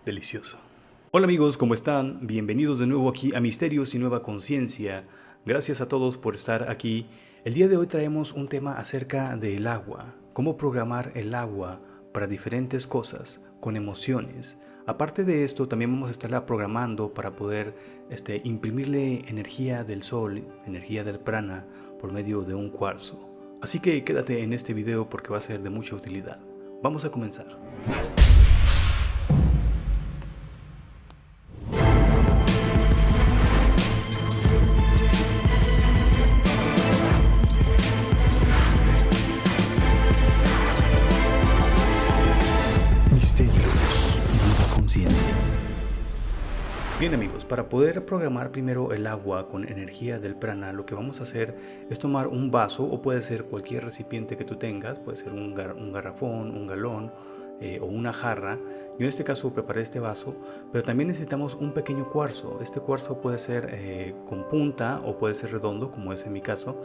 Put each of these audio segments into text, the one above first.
Delicioso. Hola amigos, ¿cómo están? Bienvenidos de nuevo aquí a Misterios y Nueva Conciencia. Gracias a todos por estar aquí. El día de hoy traemos un tema acerca del agua. Cómo programar el agua para diferentes cosas, con emociones. Aparte de esto, también vamos a estarla programando para poder imprimirle energía del sol, energía del prana, por medio de un cuarzo. Así que quédate en este video porque va a ser de mucha utilidad. Vamos a comenzar. Misterios y Nueva Conciencia. Bien amigos, para poder programar primero el agua con energía del prana, lo que vamos a hacer es tomar un vaso, o puede ser cualquier recipiente que tú tengas, puede ser un garrafón, un galón o una jarra. Yo en este caso preparé este vaso, pero también necesitamos un pequeño cuarzo. Este cuarzo puede ser con punta o puede ser redondo, como es en mi caso.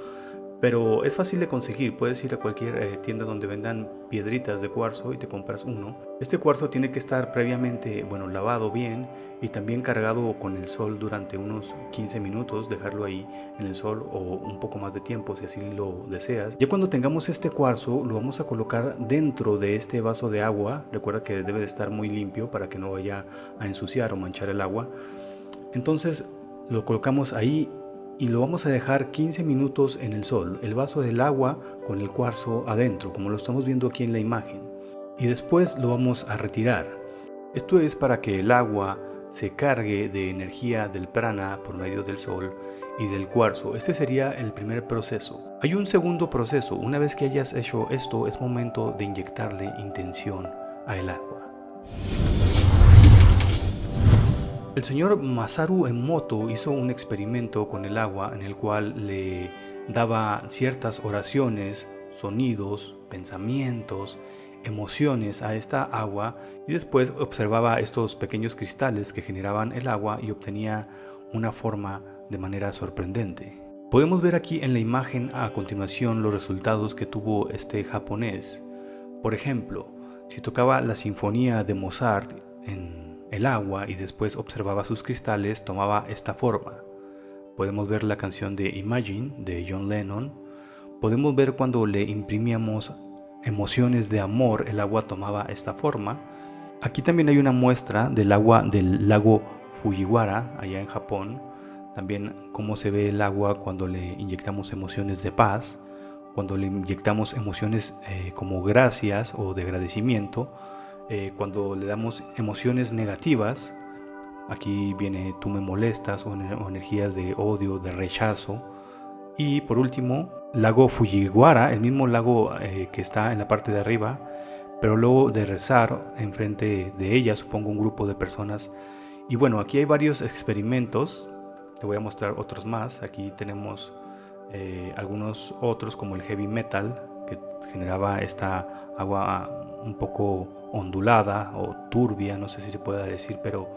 Pero es fácil de conseguir, puedes ir a cualquier tienda donde vendan piedritas de cuarzo y te compras uno. Este cuarzo tiene que estar previamente, lavado bien y también cargado con el sol durante unos 15 minutos, dejarlo ahí en el sol o un poco más de tiempo si así lo deseas. Ya cuando tengamos este cuarzo lo vamos a colocar dentro de este vaso de agua. Recuerda que debe de estar muy limpio para que no vaya a ensuciar o manchar el agua. Entonces lo colocamos ahí y lo vamos a dejar 15 minutos en el sol, el vaso del agua con el cuarzo adentro, como lo estamos viendo aquí en la imagen. Y después lo vamos a retirar. Esto es para que el agua se cargue de energía del prana por medio del sol y del cuarzo. Este sería el primer proceso. Hay un segundo proceso. Una vez que hayas hecho esto, es momento de inyectarle intención al agua. El señor Masaru Emoto hizo un experimento con el agua en el cual le daba ciertas oraciones, sonidos, pensamientos, emociones a esta agua y después observaba estos pequeños cristales que generaban el agua y obtenía una forma de manera sorprendente. Podemos ver aquí en la imagen a continuación los resultados que tuvo este japonés. Por ejemplo, si tocaba la sinfonía de Mozart en el agua y después observaba sus cristales, tomaba esta forma. Podemos ver la canción de Imagine de John Lennon. Podemos ver cuando le imprimíamos emociones de amor, el agua tomaba esta forma. Aquí también hay una muestra del agua del lago Fujiwara, allá en Japón. También cómo se ve el agua cuando le inyectamos emociones de paz, cuando le inyectamos emociones como gracias o de agradecimiento. Cuando le damos emociones negativas, aquí viene tú me molestas o energías de odio, de rechazo. Y por último, lago Fujiwara, el mismo lago que está en la parte de arriba, pero luego de rezar enfrente de ella, supongo un grupo de personas. Y bueno, aquí hay varios experimentos, te voy a mostrar otros más. Aquí tenemos algunos otros como el heavy metal, que generaba esta agua un poco ondulada o turbia, no sé si se pueda decir, pero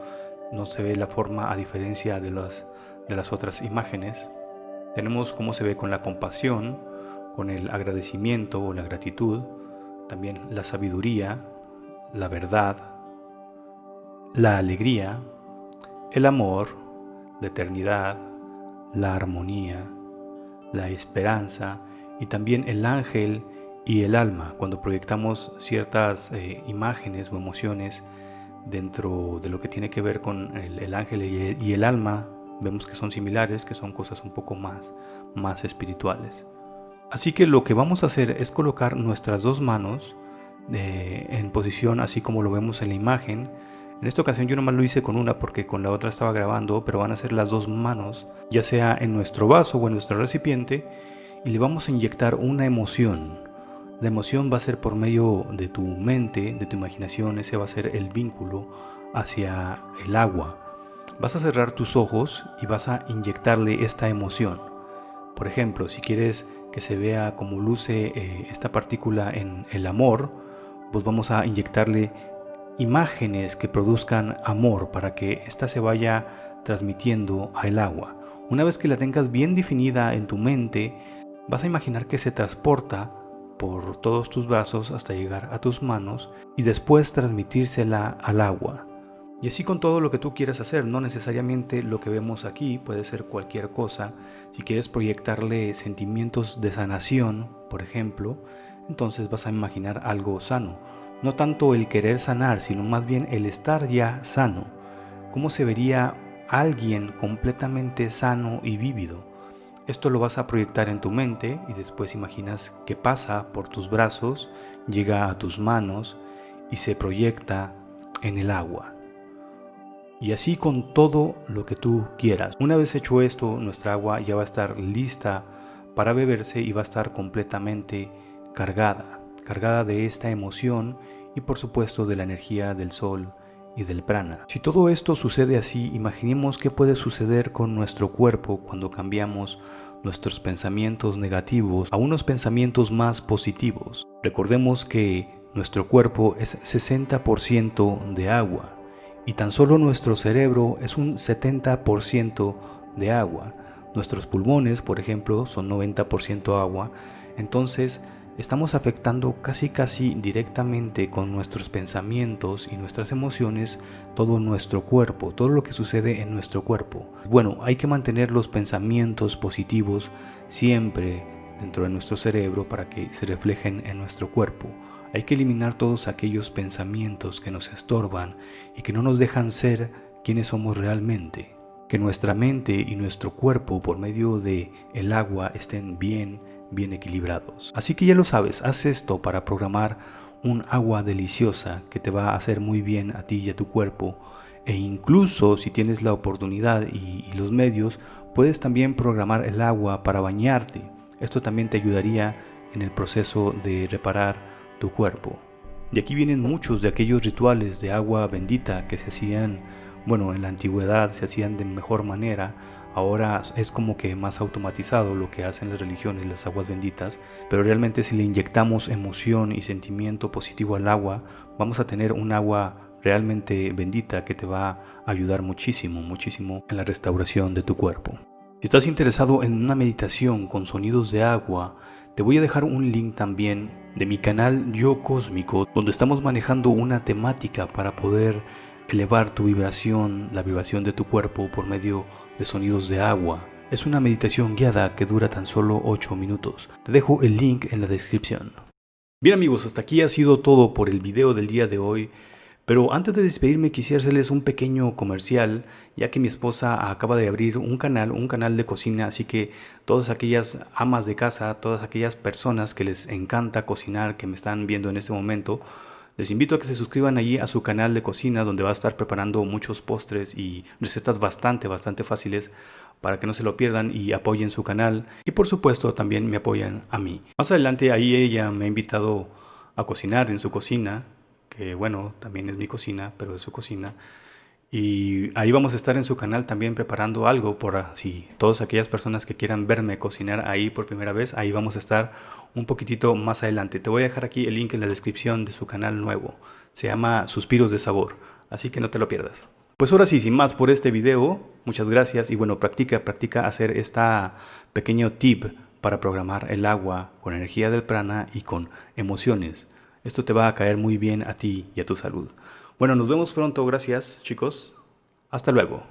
no se ve la forma a diferencia de las otras imágenes. Tenemos cómo se ve con la compasión, con el agradecimiento o la gratitud, también la sabiduría, la verdad, la alegría, el amor, la eternidad, la armonía, la esperanza y también el ángel y el alma. Cuando proyectamos ciertas imágenes o emociones dentro de lo que tiene que ver con el ángel y el alma, vemos que son similares, que son cosas un poco más espirituales. Así que lo que vamos a hacer es colocar nuestras dos manos en posición así como lo vemos en la imagen. En esta ocasión yo nomás lo hice con una porque con la otra estaba grabando, pero van a ser las dos manos, ya sea en nuestro vaso o en nuestro recipiente, y le vamos a inyectar una emoción. La emoción va a ser por medio de tu mente, de tu imaginación. Ese va a ser el vínculo hacia el agua. Vas a cerrar tus ojos y vas a inyectarle esta emoción. Por ejemplo, si quieres que se vea como luce esta partícula en el amor, pues vamos a inyectarle imágenes que produzcan amor para que ésta se vaya transmitiendo al agua. Una vez que la tengas bien definida en tu mente, vas a imaginar que se transporta por todos tus brazos hasta llegar a tus manos y después transmitírsela al agua. Y así con todo lo que tú quieras hacer, no necesariamente lo que vemos aquí, puede ser cualquier cosa. Si quieres proyectarle sentimientos de sanación, por ejemplo, entonces vas a imaginar algo sano. No tanto el querer sanar, sino más bien el estar ya sano. ¿Cómo se vería alguien completamente sano y vívido? Esto lo vas a proyectar en tu mente y después imaginas que pasa por tus brazos, llega a tus manos y se proyecta en el agua. Y así con todo lo que tú quieras. Una vez hecho esto, nuestra agua ya va a estar lista para beberse y va a estar completamente cargada de esta emoción y por supuesto de la energía del sol y del prana. Si todo esto sucede así, imaginemos qué puede suceder con nuestro cuerpo cuando cambiamos nuestros pensamientos negativos a unos pensamientos más positivos. Recordemos que nuestro cuerpo es 60% de agua y tan solo nuestro cerebro es un 70% de agua. Nuestros pulmones, por ejemplo, son 90% agua. Entonces, estamos afectando casi directamente con nuestros pensamientos y nuestras emociones todo nuestro cuerpo, todo lo que sucede en nuestro cuerpo. Bueno, hay que mantener los pensamientos positivos siempre dentro de nuestro cerebro para que se reflejen en nuestro cuerpo. Hay que eliminar todos aquellos pensamientos que nos estorban y que no nos dejan ser quienes somos realmente. Que nuestra mente y nuestro cuerpo por medio de el agua estén bien equilibrados. Así que ya lo sabes, haz esto para programar un agua deliciosa que te va a hacer muy bien a ti y a tu cuerpo. E incluso si tienes la oportunidad y los medios, puedes también programar el agua para bañarte. Esto también te ayudaría en el proceso de reparar tu cuerpo. De aquí vienen muchos de aquellos rituales de agua bendita que se hacían, bueno, en la antigüedad se hacían de mejor manera. Ahora es como que más automatizado lo que hacen las religiones, las aguas benditas, pero realmente si le inyectamos emoción y sentimiento positivo al agua, vamos a tener un agua realmente bendita que te va a ayudar muchísimo en la restauración de tu cuerpo. Si estás interesado en una meditación con sonidos de agua, te voy a dejar un link también de mi canal Yo Cósmico, donde estamos manejando una temática para poder elevar tu vibración, la vibración de tu cuerpo por medio de sonidos de agua. Es una meditación guiada que dura tan solo 8 minutos. Te dejo el link en la descripción. Bien amigos, hasta aquí ha sido todo por el video del día de hoy. Pero antes de despedirme quisiera hacerles un pequeño comercial, ya que mi esposa acaba de abrir un canal de cocina, así que todas aquellas amas de casa, todas aquellas personas que les encanta cocinar, que me están viendo en este momento, les invito a que se suscriban allí a su canal de cocina, donde va a estar preparando muchos postres y recetas bastante fáciles para que no se lo pierdan y apoyen su canal. Y por supuesto también me apoyan a mí. Más adelante ahí ella me ha invitado a cocinar en su cocina, que bueno, también es mi cocina, pero es su cocina. Y ahí vamos a estar en su canal también preparando algo por si todas aquellas personas que quieran verme cocinar ahí por primera vez, ahí vamos a estar un poquitito más adelante. Te voy a dejar aquí el link en la descripción de su canal nuevo. Se llama Suspiros de Sabor, así que no te lo pierdas. Pues ahora sí, sin más por este video, muchas gracias y bueno, practica hacer esta pequeño tip para programar el agua con energía del prana y con emociones. Esto te va a caer muy bien a ti y a tu salud. Bueno, nos vemos pronto. Gracias, chicos. Hasta luego.